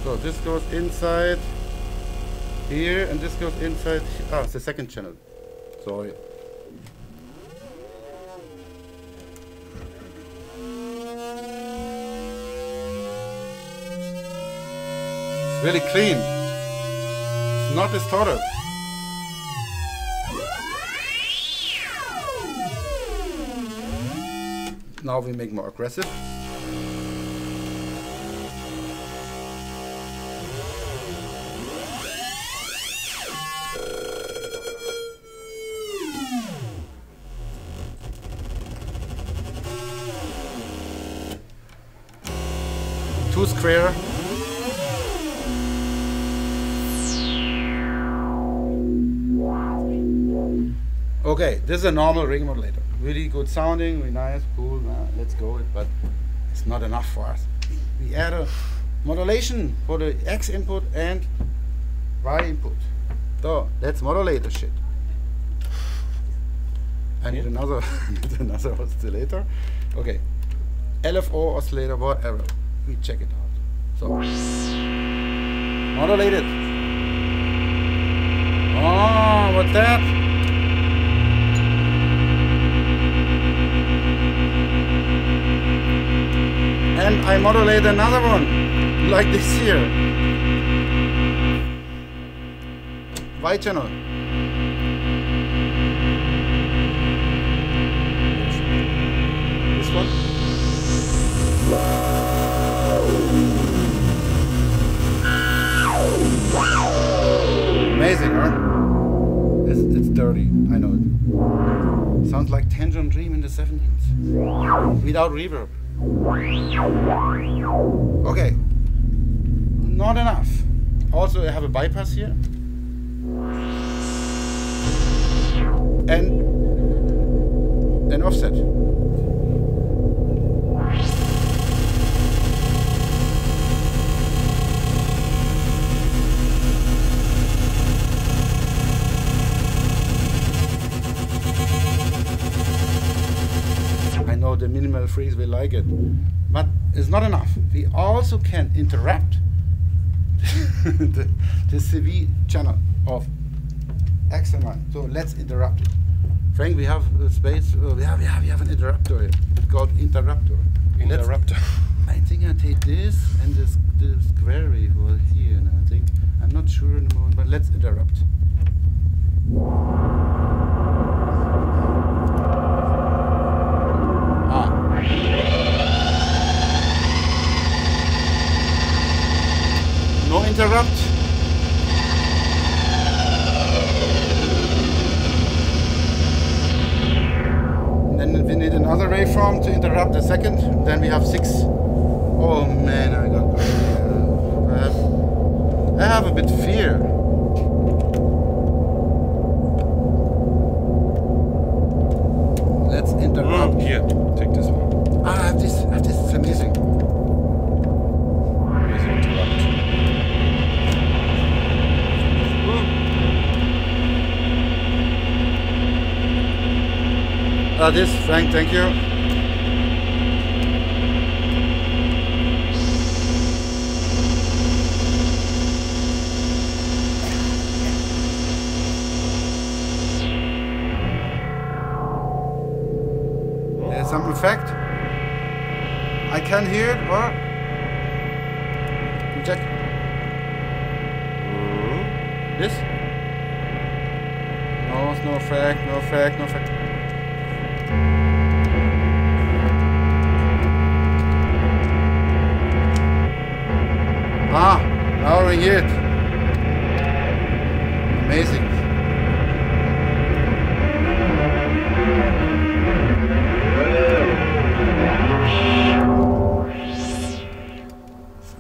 So this goes inside here, and this goes inside. Ah, it's the second channel. Sorry. It's really clean. It's not distorted. Now we make more aggressive. Two square. Okay, this is a normal ring modulator. Really good sounding, really nice, cool, let's go with it, but it's not enough for us. We add a modulation for the X input and Y input. So that's modulator shit. I need another oscillator. Okay, LFO oscillator, whatever. We check it out. So modulated. Oh, what's that? And I modulate another one, like this here. Y channel. This one? Sounds like Tangerine Dream in the 70s. Without reverb. Okay. Not enough. Also, I have a bypass here. And an offset. I know the minimal freaks will like it, but it's not enough. We also can interrupt the CV channel of X and Y. So let's interrupt it. Frank, we have space. We have an interrupter here. It's called interrupter. Interrupter. I think I take this and this square wave over here. And I think I'm not sure in the moment, but let's interrupt. No interrupt. Then we need another waveform to interrupt a second. Then we have 6. Oh man, I got. I have a bit fear. Let's interrupt. Here, take this one. I have this. It's amazing. Here's the interrupt. This, Frank, thank you. There's some effect. I can hear it, or you check. This? No effect, no effect, no effect. Now we hear it. Amazing.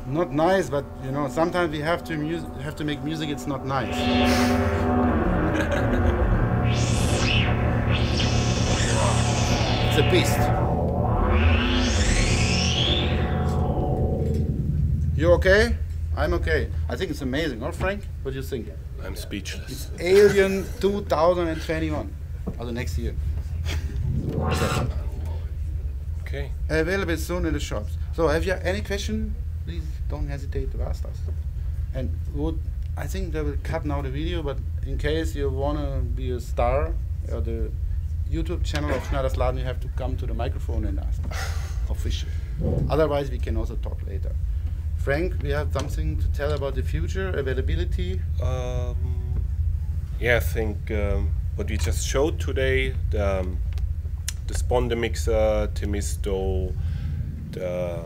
Not nice, but you know, sometimes we have to make music. It's not nice. It's a beast. You okay? I'm okay. I think it's amazing, huh, Frank? What do you think? I'm speechless. It's Alien 2021, or the next year. Okay. Available soon in the shops. So, have you any question? Please don't hesitate to ask us. And I think they will cut now the video, but in case you wanna be a star or the YouTube channel of SchneidersLaden, you have to come to the microphone and ask officially. Otherwise, we can also talk later. Frank, we have something to tell about the future availability. Yeah, I think what we just showed today, the Sponder mixer, Temisto, the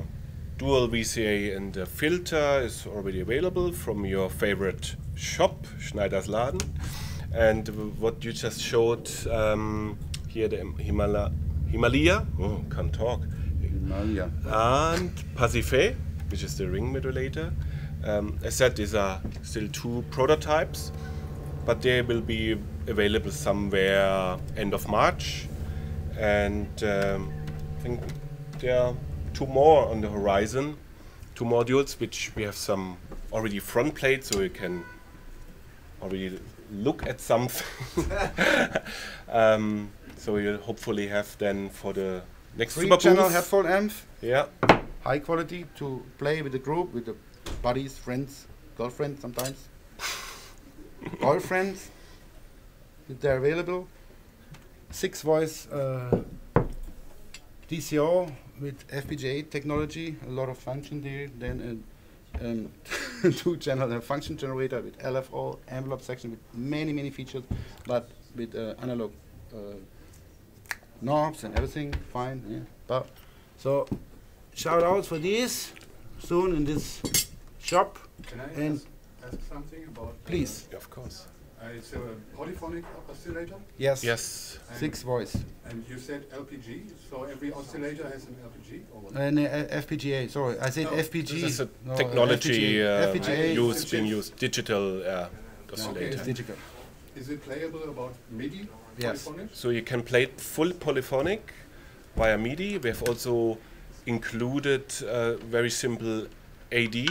dual VCA and the filter is already available from your favorite shop, SchneidersLaden. And what you just showed here, the Himalaya, can't talk. Himalaya. And Pasiphae, which is the ring modulator. As said, these are still 2 prototypes, but they will be available somewhere end of March. And I think there are 2 more on the horizon, 2 modules, which we have some already front plates, so you can already look at something. So you'll hopefully have then for the next Superbooth. 3-channel headphone amp. Yeah. High quality to play with the group, with the buddies, friends, girlfriends sometimes. Boyfriends, if they're available. 6-voice DCO with FPGA technology, a lot of function there. Then a 2-channel function generator with LFO, envelope section with many features, but with analog knobs and everything, fine. Yeah. But so shout out for this soon in this shop. Can I ask something about? Please. Of course. It's a polyphonic oscillator. Yes. Yes. 6 voice. And you said LPG, so every oscillator has an LPG or what? And FPGA. Sorry, I said No, FPG. This is a No, technology FPGA. being used, digital oscillator. It's digital. Is it playable about MIDI? Yes. Polyphonic? So you can play it full polyphonic via MIDI. We have also included very simple AD,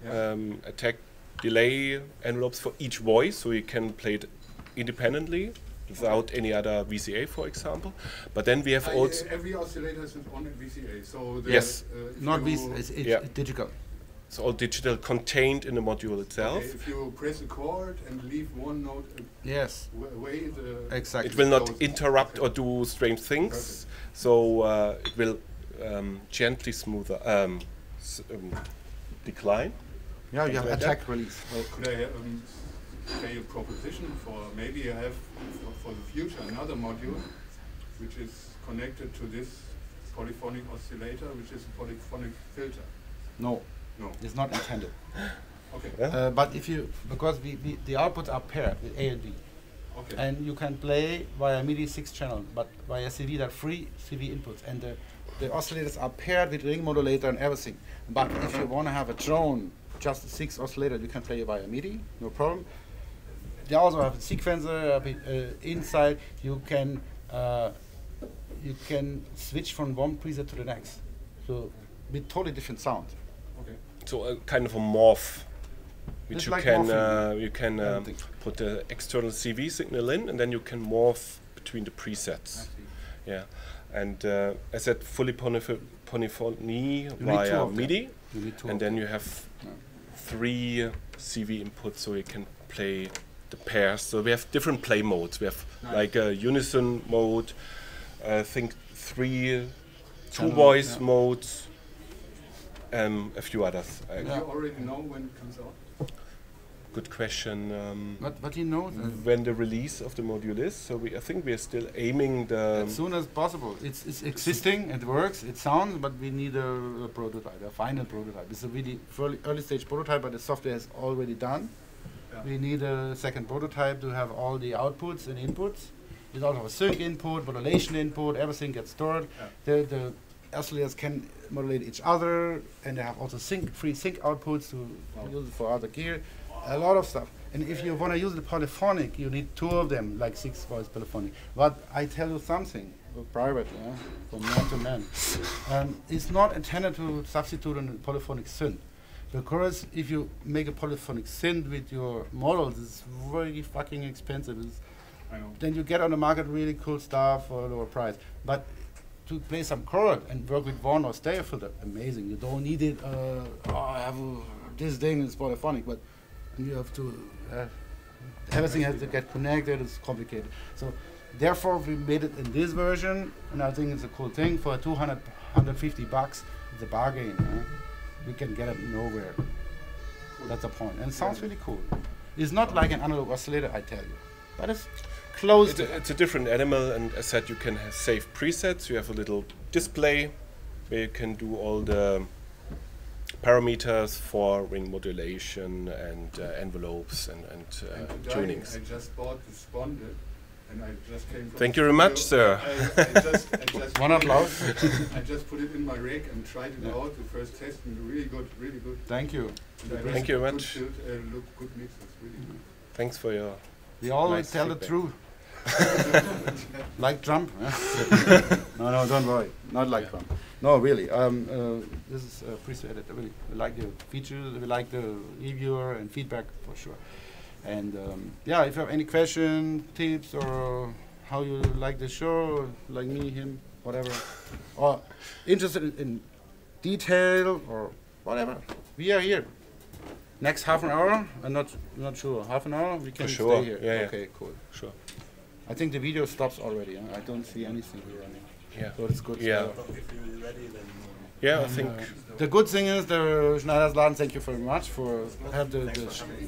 Yeah. attack delay envelopes for each voice, so you can play it independently without any other VCA, for example. But then we have also Every oscillator is on a VCA, so the, Yes. if Not you- this. It's Yeah. digital. it's all digital contained in the module itself. okay, if you press a chord and leave one note Yes. away, the Exactly. It will not Close. interrupt Okay. or do strange things, Perfect. so it will gently decline. Yeah, you have Like that. attack release. could I say a proposition for maybe you have for the future another module which is connected to this polyphonic oscillator, which is a polyphonic filter? No, No. it's not intended. Okay. Yeah? But if you, because the outputs are paired with A and B, Okay. and you can play via MIDI 6 channel, but via CV there are 3 CV inputs, and the oscillators are paired with ring modulator and everything. But if you want to have a drone, just 6 oscillators, you can play via MIDI, no problem. They also have a sequencer inside. You can switch from one preset to the next, so with totally different sound. Okay. So a kind of a morph, which It's you like can morphing. Everything. put the external CV signal in, and then you can morph between the presets. Yeah, and as said, fully polyphony two via of them. MIDI, You need 2 and of then them. you have Yeah. 3 CV inputs, so you can play the pairs. So we have different play modes. We have Nice. like a unison mode, I think 3 Channel, two-voice yeah. modes, a few others. Do you already know when it comes out? Good question. But you know, When the release of the module is, so I think we are still aiming the. as soon as possible. It's existing, it works, it sounds, but we need a prototype, a final prototype. It's a really early stage prototype, but the software is already done. Yeah. We need a second prototype to have all the outputs and inputs. We also have a sync input, modulation input, everything gets stored. The oscillators can modulate each other, and they have also free sync outputs to use it for other gear. A lot of stuff. And if you want to use the polyphonic, you need 2 of them, like 6 voice polyphonic. But I tell you something, privately, from man to man. It's not intended to substitute a polyphonic synth. Because if you make a polyphonic synth with your models, it's really fucking expensive. I know. Then you get on the market really cool stuff for a lower price. But to play some chord and work with one or stereo filter, amazing. You don't need it. I have this thing is polyphonic, but you have to. Everything has to get connected. It's complicated. So therefore, we made it in this version, and I think it's a cool thing. For $150, it's a bargain. You can get it nowhere. That's the point. And it sounds really cool. It's not like an analog oscillator, I tell you, but it's close to it. It's a different animal, and as said, you can have save presets. You have a little display where you can do all the parameters for ring modulation and envelopes and And today tunings. I just bought the Sponded, and I just came from Thank the you very much, studio. sir. I just One applause. I just put it in my rig and tried it out. The first test, and really good, really good. Thank you. And I Thank you very good much. build, look good mixes, really good. Thanks for your. We always Nice tell the feedback. truth. Like Trump. No, don't worry. Not like Trump. No, really. This is appreciated. I really like the features. We like the reviewer and feedback for sure. And yeah, if you have any question, tips, or how you like the show, like me, him, whatever, or interested in detail or whatever, we are here. Next half an hour, I'm not sure. Half an hour, we can sure. stay here. Yeah, yeah. Okay, cool. Sure. I think the video stops already. Huh? I don't see anything here running. Yeah. So it's good. Yeah. Yeah, I think. The good thing is the SchneidersLaden. Thank you very much for have the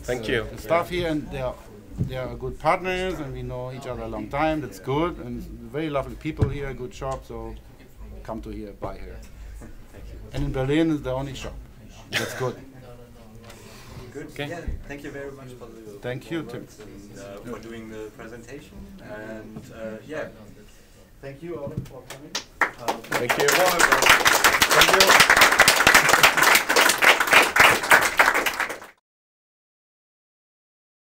Thank you. the staff here, and they are good partners, and we know each other a long time. That's good, and very lovely people here. Good shop, so come to here, buy here. And in Berlin is the only shop. That's good. Good. Okay. Yeah, thank you very much for the Thank you, Tim. words and for doing the presentation. And yeah, thank you all for coming. Thank you. Thank you.